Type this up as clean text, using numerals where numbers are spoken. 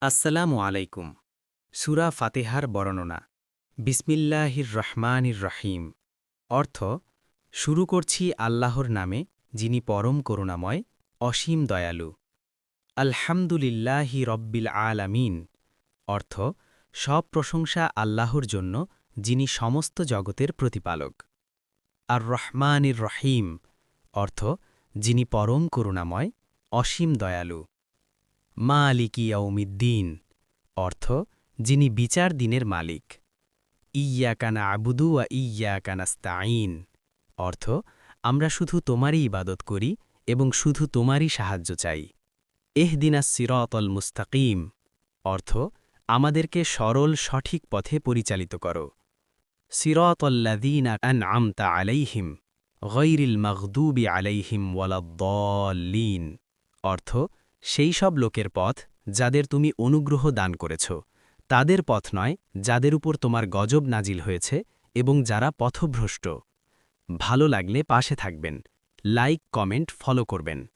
আসসালামু আলাইকুম। সূরা ফাতিহার বর্ণনা। বিসমিল্লাহির রহমানির রহিম। অর্থ, শুরু করছি আল্লাহর নামে, যিনি পরম করুণাময়, অসীম দয়ালু। আলহামদুলিল্লাহি রব্বিল আলামিন। অর্থ, সব প্রশংসা আল্লাহর জন্য, যিনি সমস্ত জগতের প্রতিপালক। আর রহমানির রহিম। অর্থ, যিনি পরম করুণাময়, অসীম দয়ালু। মালিকি ইয়াউমিদ্দিন। অর্থ, যিনি বিচার দিনের মালিক। ইয়াকা না'বুদু ওয়া ইয়াকা নাস্তাঈন। অর্থ, আমরা শুধু তোমারই ইবাদত করি এবং শুধু তোমারই সাহায্য চাই। ইহদিনাস সিরাতাল মুস্তাকিম। অর্থ, আমাদেরকে সরল সঠিক পথে পরিচালিত করো। সিরাতাল্লাযীনা আন'আমতা আলাইহিম গায়রিল মাগদুবি আলাইহিম ওয়ালাদ-দাল্লিন। অর্থ, সেই সব লোকের পথ যাদের তুমি অনুগ্রহ দান করেছ, তাদের পথ নয় যাদের উপর তোমার গজব নাজিল হয়েছে এবং যারা পথভ্রষ্ট। ভালো লাগলে পাশে থাকবেন, লাইক কমেন্ট ফলো করবেন।